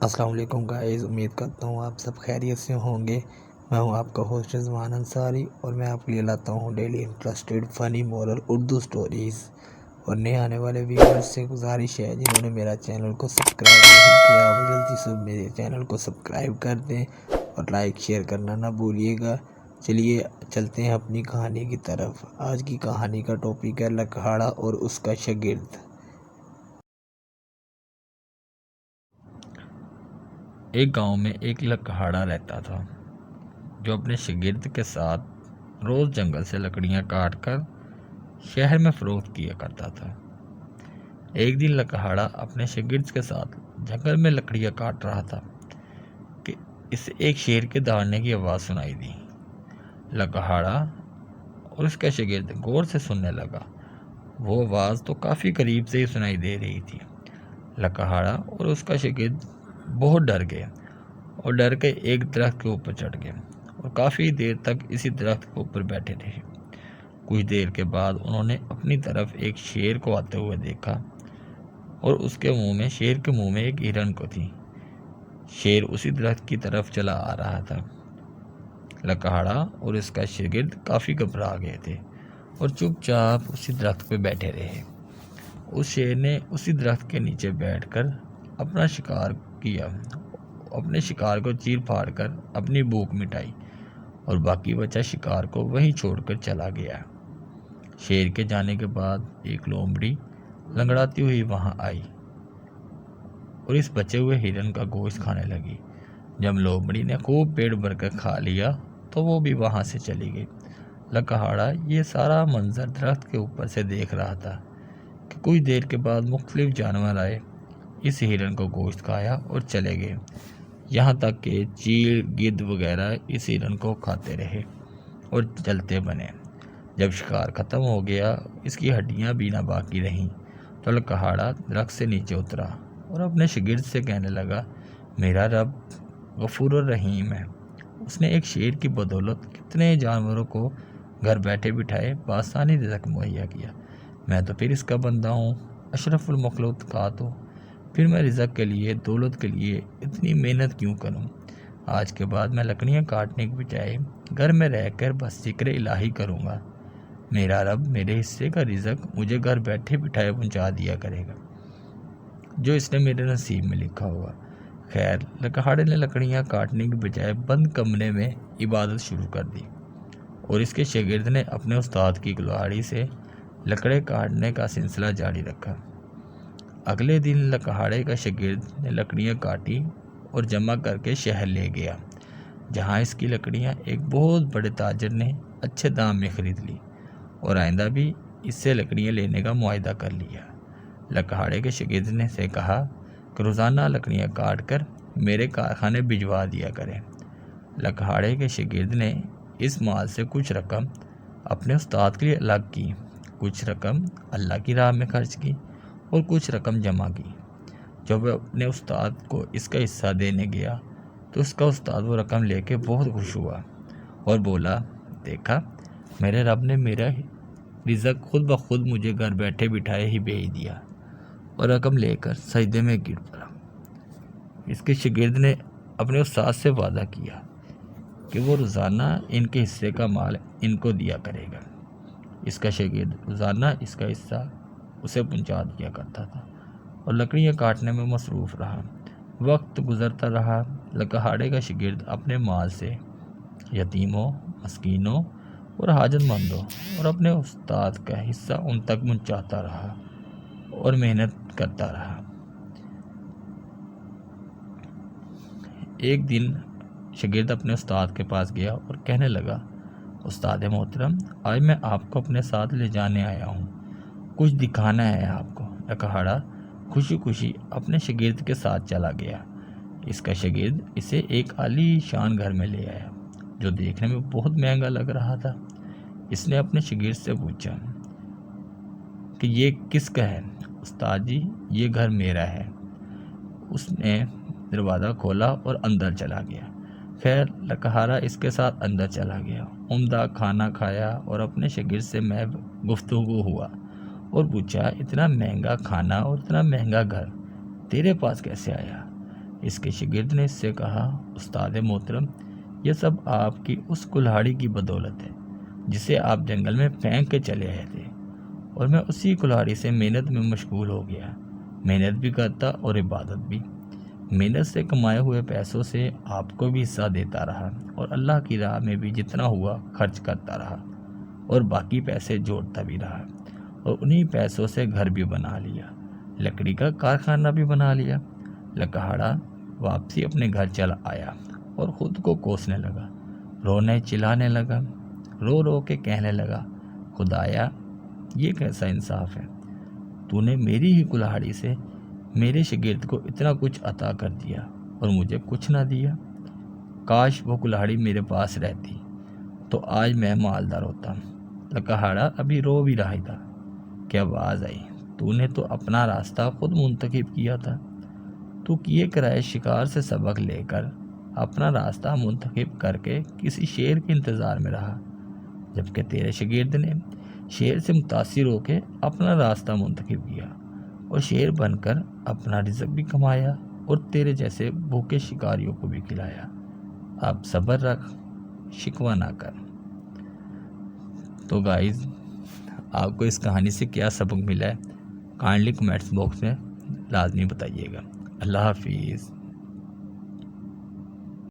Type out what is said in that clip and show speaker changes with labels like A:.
A: السلام علیکم گائز، امید کرتا ہوں آپ سب خیریت سے ہوں گے۔ میں ہوں آپ کا ہوسٹ رضوان انصاری اور میں آپ کے لیے لاتا ہوں ڈیلی انٹرسٹڈ فنی مورل اردو سٹوریز۔ اور نئے آنے والے ویورز سے گزارش ہے جنہوں نے میرا چینل کو سبسکرائب نہیں کیا وہ جلدی سے میرے چینل کو سبسکرائب کر دیں اور لائک شیئر کرنا نہ بھولیے گا۔ چلیے چلتے ہیں اپنی کہانی کی طرف۔ آج کی کہانی کا ٹاپک ہے لکھاڑا اور اس کا شاگرد۔
B: ایک گاؤں میں ایک لکھاڑا رہتا تھا جو اپنے شاگرد کے ساتھ روز جنگل سے لکڑیاں کاٹ کر شہر میں فروخت کیا کرتا تھا۔ ایک دن لکھاڑا اپنے شاگرد کے ساتھ جنگل میں لکڑیاں کاٹ رہا تھا کہ اسے ایک شیر کے دہاڑنے کی آواز سنائی دی۔ لکھاڑا اور اس کا شاگرد غور سے سننے لگا۔ وہ آواز تو کافی قریب سے ہی سنائی دے رہی تھی۔ لکھاڑا اور اس کا شاگرد بہت ڈر گئے اور ڈر کے ایک درخت کے اوپر چڑھ گئے اور کافی دیر تک اسی درخت کے اوپر بیٹھے رہے۔ کچھ دیر کے بعد انہوں نے اپنی طرف ایک شیر کو آتے ہوئے دیکھا اور اس کے شیر کے منہ میں ایک ہرن کو تھی۔ شیر اسی درخت کی طرف چلا آ رہا تھا۔ لکھاڑا اور اس کا شاگرد کافی گھبرا گئے تھے اور چپ چاپ اسی درخت پہ بیٹھے رہے۔ اس شیر نے اسی درخت کے نیچے بیٹھ کر اپنا شکار کیا، اپنے شکار کو چیر پھاڑ کر اپنی بھوک مٹائی اور باقی بچا شکار کو وہیں چھوڑ کر چلا گیا۔ شیر کے جانے کے بعد ایک لومڑی لنگڑاتی ہوئی وہاں آئی اور اس بچے ہوئے ہرن کا گوشت کھانے لگی۔ جب لومڑی نے خوب پیٹ بھر کر کھا لیا تو وہ بھی وہاں سے چلی گئی۔ لکھاڑا یہ سارا منظر درخت کے اوپر سے دیکھ رہا تھا کہ کچھ دیر کے بعد مختلف جانور آئے، اس ہرن کو گوشت کھایا اور چلے گئے، یہاں تک کہ چیل گدھ وغیرہ اس ہرن کو کھاتے رہے اور چلتے بنے۔ جب شکار ختم ہو گیا، اس کی ہڈیاں بھی نہ باقی رہیں، تو لکھاڑا درخت سے نیچے اترا اور اپنے شاگرد سے کہنے لگا، میرا رب غفور الرحیم ہے۔ اس نے ایک شیر کی بدولت کتنے جانوروں کو گھر بیٹھے بٹھائے بآسانی رزق مہیا کیا۔ میں تو پھر اس کا بندہ ہوں، اشرف المخلوقات ہوں، پھر میں رزق کے لیے، دولت کے لیے اتنی محنت کیوں کروں؟ آج کے بعد میں لکڑیاں کاٹنے کے بجائے گھر میں رہ کر بس ذکر الہی کروں گا۔ میرا رب میرے حصے کا رزق مجھے گھر بیٹھے بٹھائے پہنچا دیا کرے گا، جو اس نے میرے نصیب میں لکھا ہوگا۔ خیر، لکھاڑے نے لکڑیاں کاٹنے کے بجائے بند کمرے میں عبادت شروع کر دی اور اس کے شاگرد نے اپنے استاد کی کلاڑی سے لکڑے کاٹنے کا سلسلہ جاری رکھا۔ اگلے دن لکھاڑے کا شاگرد نے لکڑیاں کاٹی اور جمع کر کے شہر لے گیا، جہاں اس کی لکڑیاں ایک بہت بڑے تاجر نے اچھے دام میں خرید لی اور آئندہ بھی اس سے لکڑیاں لینے کا معاہدہ کر لیا۔ لکھاڑے کے شاگرد نے سے کہا کہ روزانہ لکڑیاں کاٹ کر میرے کارخانے بھجوا دیا کریں۔ لکھاڑے کے شاگرد نے اس مال سے کچھ رقم اپنے استاد کے لیے الگ کی، کچھ رقم اللہ کی راہ میں خرچ کی اور کچھ رقم جمع کی۔ جب وہ اپنے استاد کو اس کا حصہ دینے گیا تو اس کا استاد وہ رقم لے کے بہت خوش ہوا اور بولا، دیکھا، میرے رب نے میرا رزق خود بخود مجھے گھر بیٹھے بٹھائے ہی بھیج دیا، اور رقم لے کر سجدے میں گر پڑا۔ اس کے شاگرد نے اپنے استاد سے وعدہ کیا کہ وہ روزانہ ان کے حصے کا مال ان کو دیا کرے گا۔ اس کا شاگرد روزانہ اس کا حصہ اسے پہنچا دیا کرتا تھا اور لکڑیاں کاٹنے میں مصروف رہا۔ وقت گزرتا رہا، لکھاڑے کا شاگرد اپنے مال سے یتیموں، مسکینوں اور حاجت مندوں اور اپنے استاد کا حصہ ان تک پہنچاتا رہا اور محنت کرتا رہا۔ ایک دن شاگرد اپنے استاد کے پاس گیا اور کہنے لگا، استاد محترم، آج میں آپ کو اپنے ساتھ لے جانے آیا ہوں، کچھ دکھانا ہے آپ کو۔ لکھاڑا خوشی خوشی اپنے شاگرد کے ساتھ چلا گیا۔ اس کا شاگرد اسے ایک عالی شان گھر میں لے آیا جو دیکھنے میں بہت مہنگا لگ رہا تھا۔ اس نے اپنے شاگرد سے پوچھا کہ یہ کس کا ہے؟ استاد جی، یہ گھر میرا ہے۔ اس نے دروازہ کھولا اور اندر چلا گیا۔ خیر، لکھاڑا اس کے ساتھ اندر چلا گیا، عمدہ کھانا کھایا اور اپنے شاگرد سے محض گفتگو ہوا اور پوچھا، اتنا مہنگا کھانا اور اتنا مہنگا گھر تیرے پاس کیسے آیا؟ اس کے شاگرد نے اس سے کہا، استاد محترم، یہ سب آپ کی اس کلہاڑی کی بدولت ہے جسے آپ جنگل میں پھینک کے چلے آئے تھے، اور میں اسی کلہاڑی سے محنت میں مشغول ہو گیا، محنت بھی کرتا اور عبادت بھی۔ محنت سے کمائے ہوئے پیسوں سے آپ کو بھی حصہ دیتا رہا، اور اللہ کی راہ میں بھی جتنا ہوا خرچ کرتا رہا، اور باقی پیسے جوڑتا بھی رہا، اور انہی پیسوں سے گھر بھی بنا لیا، لکڑی کا کارخانہ بھی بنا لیا۔ لکڑہاڑا واپسی اپنے گھر چلا آیا اور خود کو کوسنے لگا، رونے چلانے لگا، رو رو کے کہنے لگا، خدایا یہ کیسا انصاف ہے، تو نے میری ہی کلہاڑی سے میرے شاگرد کو اتنا کچھ عطا کر دیا اور مجھے کچھ نہ دیا۔ کاش وہ کلہاڑی میرے پاس رہتی تو آج میں مالدار ہوتا۔ لکڑہاڑا ابھی رو بھی رہا تھا کہ آواز آئی، تو نے تو اپنا راستہ خود منتخب کیا تھا، تو کیے کرائے شکار سے سبق لے کر اپنا راستہ منتخب کر کے کسی شیر کے انتظار میں رہا، جبکہ تیرے شاگرد نے شیر سے متاثر ہو کے اپنا راستہ منتخب کیا اور شیر بن کر اپنا رزق بھی کمایا اور تیرے جیسے بھوکے شکاریوں کو بھی کھلایا۔ اب صبر رکھ، شکوہ نہ کر۔ تو گائز، آپ کو اس کہانی سے کیا سبق ملا ہے، کائنڈلی کمنٹس باکس میں لازمی بتائیے گا۔ اللہ حافظ۔